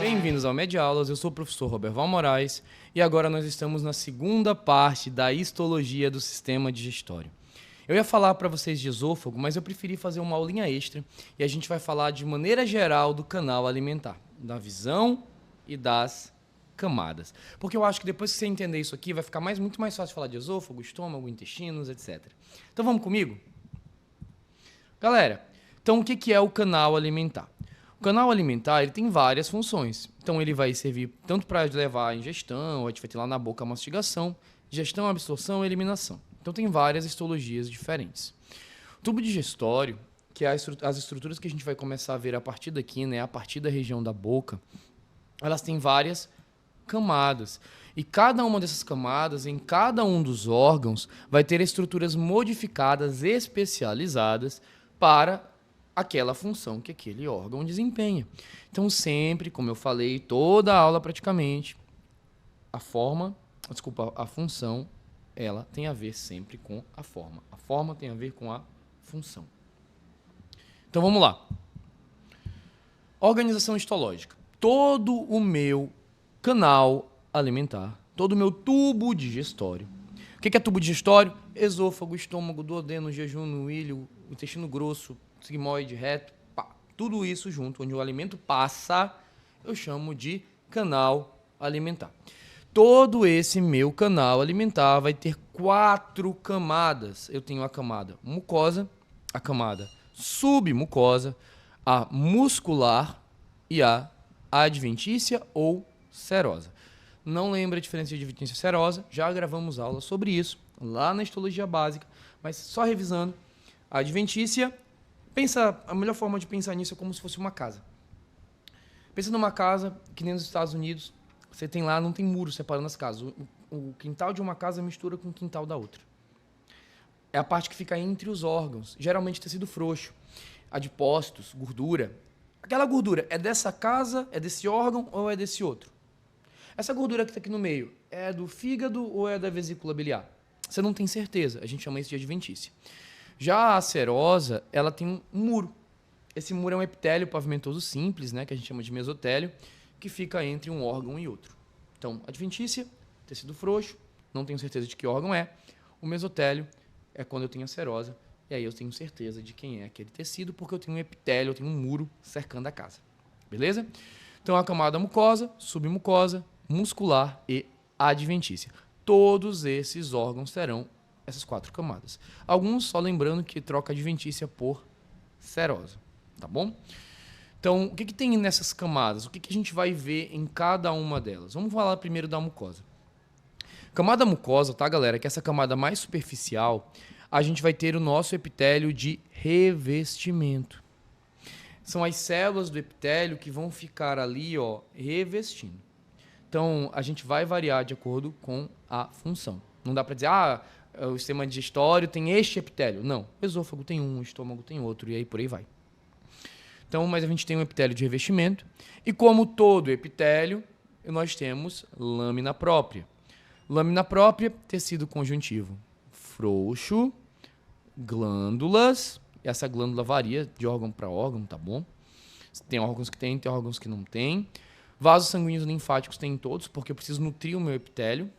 Bem-vindos ao Mediaulas, eu sou o professor Roberval Moraes e agora nós estamos na segunda parte da histologia do sistema digestório. Eu ia falar para vocês de esôfago, mas eu preferi fazer uma aulinha extra e a gente vai falar de maneira geral do canal alimentar, da visão e das camadas. Porque eu acho que depois que você entender isso aqui, vai ficar muito mais fácil falar de esôfago, estômago, intestinos, etc. Então vamos comigo? Galera, então o que é o canal alimentar? O canal alimentar ele tem várias funções. Então ele vai servir tanto para levar a ingestão, a gente vai ter lá na boca a mastigação, digestão, absorção e eliminação. Então tem várias histologias diferentes. O tubo digestório, que é as estruturas que a gente vai começar a ver a partir daqui, né, a partir da região da boca, elas têm várias camadas. E cada uma dessas camadas, em cada um dos órgãos, vai ter estruturas modificadas, especializadas para aquela função que aquele órgão desempenha. Então sempre, como eu falei, toda a aula praticamente, a função, ela tem a ver sempre com a forma. A forma tem a ver com a função. Então vamos lá. Organização histológica. Todo o meu canal alimentar, todo o meu tubo digestório. O que é tubo digestório? Esôfago, estômago, duodeno, jejum, ilho, intestino grosso, sigmoide, reto, tudo isso junto, onde o alimento passa, eu chamo de canal alimentar. Todo esse meu canal alimentar vai ter 4 camadas. Eu tenho a camada mucosa, a camada submucosa, a muscular e a adventícia ou serosa. Não lembra a diferença de adventícia e serosa? Já gravamos aula sobre isso lá na histologia básica, mas só revisando, a adventícia, a melhor forma de pensar nisso é como se fosse uma casa. Pensa numa casa que nem nos Estados Unidos, você tem lá, não tem muro separando as casas. O quintal de uma casa mistura com o quintal da outra. É a parte que fica entre os órgãos, geralmente tecido frouxo, adipócitos, gordura. Aquela gordura é dessa casa, é desse órgão ou é desse outro? Essa gordura que está aqui no meio é do fígado ou é da vesícula biliar? Você não tem certeza, a gente chama isso de adventícia. Já a serosa, ela tem um muro. Esse muro é um epitélio pavimentoso simples, né, que a gente chama de mesotélio, que fica entre um órgão e outro. Então, adventícia, tecido frouxo, não tenho certeza de que órgão é. O mesotélio é quando eu tenho a serosa, e aí eu tenho certeza de quem é aquele tecido, porque eu tenho um epitélio, eu tenho um muro cercando a casa. Beleza? Então, a camada mucosa, submucosa, muscular e adventícia. Todos esses órgãos terão essas 4 camadas. Alguns só lembrando que troca adventícia por serosa, tá bom? Então, o que tem nessas camadas? O que a gente vai ver em cada uma delas? Vamos falar primeiro da mucosa. Camada mucosa, tá, galera? Que é essa camada mais superficial, a gente vai ter o nosso epitélio de revestimento. São as células do epitélio que vão ficar ali, ó, revestindo. Então, a gente vai variar de acordo com a função. Não dá para dizer, o sistema digestório tem este epitélio. Não, o esôfago tem um, o estômago tem outro, e aí por aí vai. Então, mas a gente tem um epitélio de revestimento. E como todo epitélio, nós temos lâmina própria. Lâmina própria, tecido conjuntivo frouxo, glândulas. Essa glândula varia de órgão para órgão, tá bom? Tem órgãos que tem órgãos que não tem. Vasos sanguíneos linfáticos tem em todos, porque eu preciso nutrir o meu epitélio.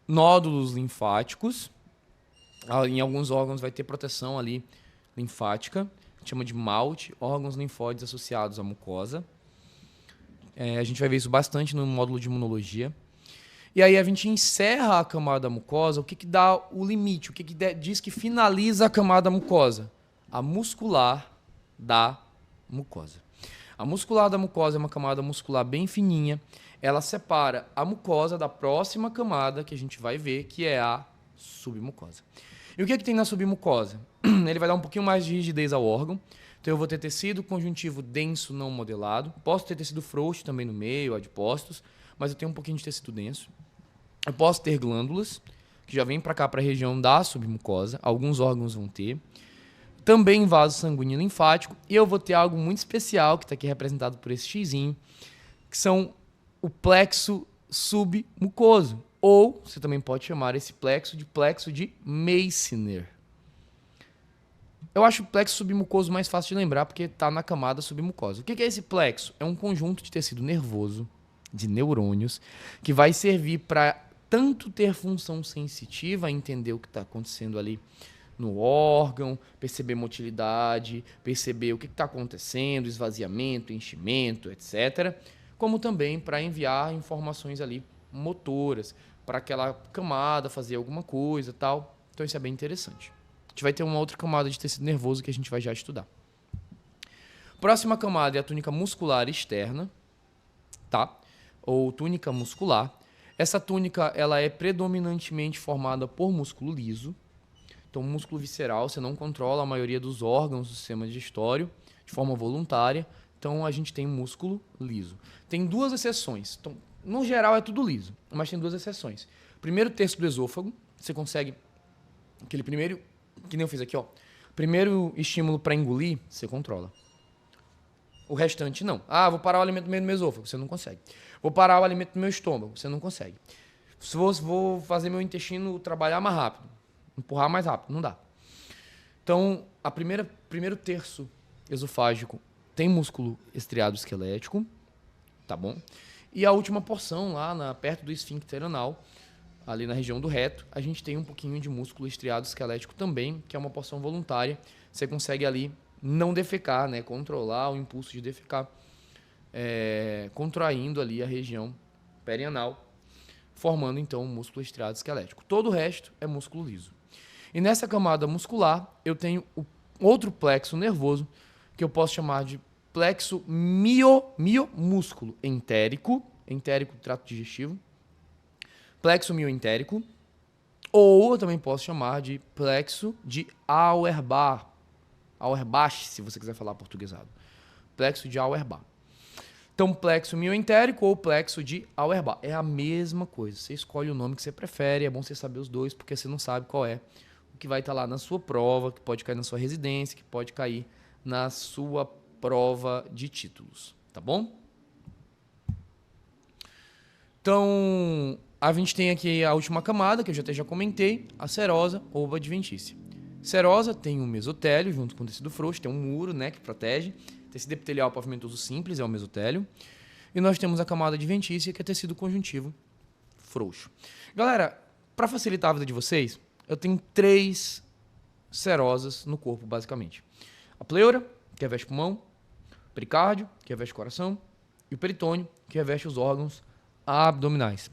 Nódulos linfáticos. Em alguns órgãos vai ter proteção ali linfática. Chama de malte, órgãos linfóides associados à mucosa. A gente vai ver isso bastante no módulo de imunologia. E aí a gente encerra a camada mucosa. O que dá o limite? O que diz que finaliza a camada mucosa? A muscular da mucosa. A muscular da mucosa é uma camada muscular bem fininha. Ela separa a mucosa da próxima camada que a gente vai ver, que é a submucosa. E o que tem na submucosa? Ele vai dar um pouquinho mais de rigidez ao órgão. Então eu vou ter tecido conjuntivo denso não modelado. Posso ter tecido frouxo também no meio, adipócitos, mas eu tenho um pouquinho de tecido denso. Eu posso ter glândulas, que já vem para cá, para a região da submucosa. Alguns órgãos vão ter. Também vaso sanguíneo linfático. E eu vou ter algo muito especial, que está aqui representado por esse xizinho, que são o plexo submucoso, Ou você também pode chamar esse plexo de Meissner. Eu acho o plexo submucoso mais fácil de lembrar porque está na camada submucosa. O que é esse plexo? É um conjunto de tecido nervoso, de neurônios, que vai servir para tanto ter função sensitiva, entender o que está acontecendo ali no órgão, perceber motilidade, perceber o que está acontecendo, esvaziamento, enchimento, etc. Como também para enviar informações ali motoras, para aquela camada fazer alguma coisa e tal. Então isso é bem interessante. A gente vai ter uma outra camada de tecido nervoso que a gente vai já estudar. Próxima camada é a túnica muscular externa, tá? Ou túnica muscular. Essa túnica ela é predominantemente formada por músculo liso. Então, músculo visceral, você não controla a maioria dos órgãos do sistema digestório de forma voluntária. Então, a gente tem músculo liso. Tem duas exceções. Então, no geral, é tudo liso, mas tem duas exceções. Primeiro terço do esôfago, você consegue aquele primeiro, que nem eu fiz aqui, ó. Primeiro estímulo para engolir, você controla. O restante, não. Ah, vou parar o alimento no meio do meu esôfago, você não consegue. Vou parar o alimento no meu estômago, você não consegue. Se vou fazer meu intestino trabalhar mais rápido, empurrar mais rápido, não dá. Então, primeiro terço esofágico tem músculo estriado esquelético, tá bom? E a última porção lá perto do esfíncter anal, ali na região do reto, a gente tem um pouquinho de músculo estriado esquelético também, que é uma porção voluntária. Você consegue ali não defecar, né? Controlar o impulso de defecar, contraindo ali a região perianal, formando então um músculo estriado esquelético. Todo o resto é músculo liso. E nessa camada muscular, eu tenho o outro plexo nervoso, que eu posso chamar de plexo miomúsculo entérico do trato digestivo, plexo mioentérico, ou eu também posso chamar de plexo de Auerbach, se você quiser falar portuguesado. Plexo de Auerbach. Então, plexo mioentérico ou plexo de Auerbach. É a mesma coisa. Você escolhe o nome que você prefere. É bom você saber os dois, porque você não sabe qual é o que vai estar lá na sua prova, que pode cair na sua residência, que pode cair na sua prova de títulos. Tá bom? Então, a gente tem aqui a última camada, que eu já comentei, a serosa ou adventícia. Serosa tem um mesotélio junto com o tecido frouxo, tem um muro, né, que protege. Tecido epitelial pavimentoso simples é o mesotélio. E nós temos a camada adventícia, que é tecido conjuntivo frouxo. Galera, para facilitar a vida de vocês, eu tenho 3 serosas no corpo, basicamente. A pleura, que reveste o pulmão, o pericárdio, que reveste o coração, e o peritônio, que reveste os órgãos abdominais.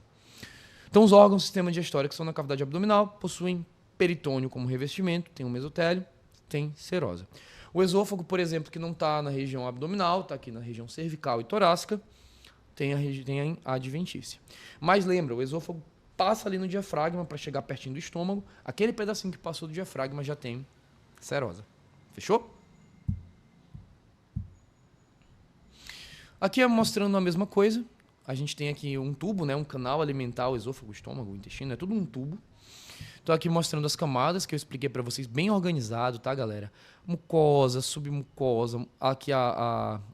Então, os órgãos do sistema digestório que são na cavidade abdominal possuem peritônio como revestimento, tem um mesotélio, tem serosa. O esôfago, por exemplo, que não está na região abdominal, está aqui na região cervical e torácica, tem a adventícia. Mas lembra, o esôfago passa ali no diafragma para chegar pertinho do estômago. Aquele pedacinho que passou do diafragma já tem serosa. Fechou? Aqui é mostrando a mesma coisa. A gente tem aqui um tubo, né, um canal alimentar, o esôfago, o estômago, o intestino, é tudo um tubo. Estou aqui mostrando as camadas que eu expliquei para vocês, bem organizado, tá, galera? Mucosa, submucosa, aqui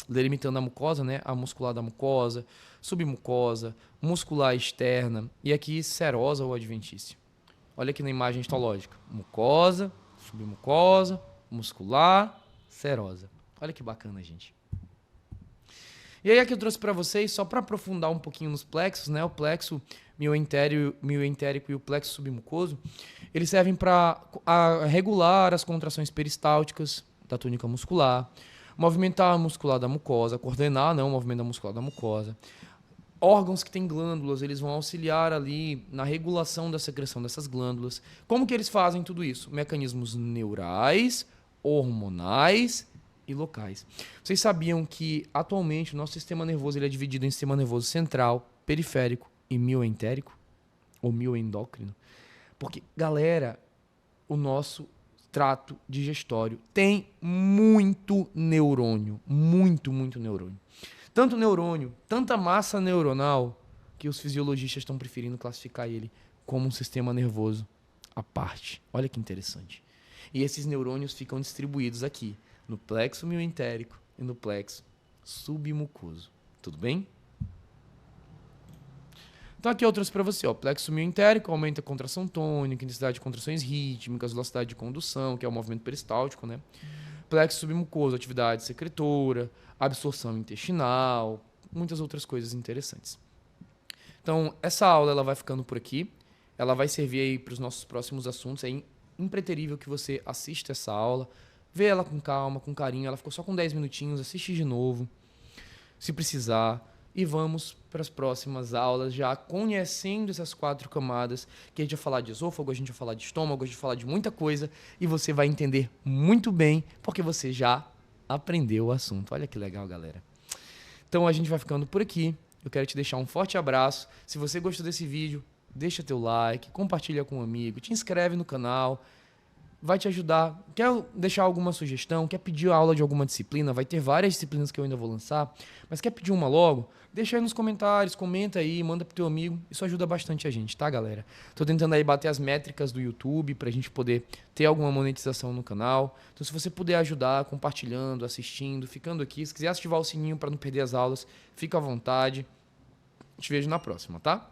delimitando a mucosa, né? A muscular da mucosa, submucosa, muscular externa e aqui serosa ou adventícia. Olha aqui na imagem histológica. Mucosa, submucosa, muscular, serosa. Olha que bacana, gente. E aí aqui eu trouxe para vocês, só para aprofundar um pouquinho nos plexos, né? O plexo mioentérico e o plexo submucoso, eles servem para regular as contrações peristálticas da túnica muscular, movimentar a muscular da mucosa, coordenar, né, o movimento da muscular da mucosa. Órgãos que têm glândulas, eles vão auxiliar ali na regulação da secreção dessas glândulas. Como que eles fazem tudo isso? Mecanismos neurais, hormonais e locais. Vocês sabiam que atualmente o nosso sistema nervoso ele é dividido em sistema nervoso central, periférico e mioentérico ou mioendócrino? Porque, galera, o nosso trato digestório tem muito neurônio, muito neurônio. Tanto neurônio, tanta massa neuronal que os fisiologistas estão preferindo classificar ele como um sistema nervoso à parte. Olha que interessante. E esses neurônios ficam distribuídos aqui no plexo mioentérico e no plexo submucoso. Tudo bem? Então aqui eu trouxe para você, ó, plexo mioentérico aumenta a contração tônica, intensidade de contrações rítmicas, velocidade de condução, que é o movimento peristáltico, né? Plexo submucoso, atividade secretora, absorção intestinal, muitas outras coisas interessantes. Então, essa aula ela vai ficando por aqui. Ela vai servir aí para os nossos próximos assuntos. É impreterível que você assista essa aula, vê ela com calma, com carinho. Ela ficou só com 10 minutinhos, assiste de novo, se precisar. E vamos para as próximas aulas, já conhecendo essas 4 camadas, que a gente vai falar de esôfago, a gente vai falar de estômago, a gente vai falar de muita coisa, e você vai entender muito bem, porque você já aprendeu o assunto. Olha que legal, galera. Então a gente vai ficando por aqui. Eu quero te deixar um forte abraço. Se você gostou desse vídeo, deixa teu like, compartilha com um amigo, te inscreve no canal. Vai te ajudar. Quer deixar alguma sugestão? Quer pedir aula de alguma disciplina? Vai ter várias disciplinas que eu ainda vou lançar. Mas quer pedir uma logo? Deixa aí nos comentários, comenta aí, manda pro teu amigo. Isso ajuda bastante a gente, tá, galera? Tô tentando aí bater as métricas do YouTube pra gente poder ter alguma monetização no canal. Então, se você puder ajudar compartilhando, assistindo, ficando aqui. Se quiser ativar o sininho pra não perder as aulas, fica à vontade. Te vejo na próxima, tá?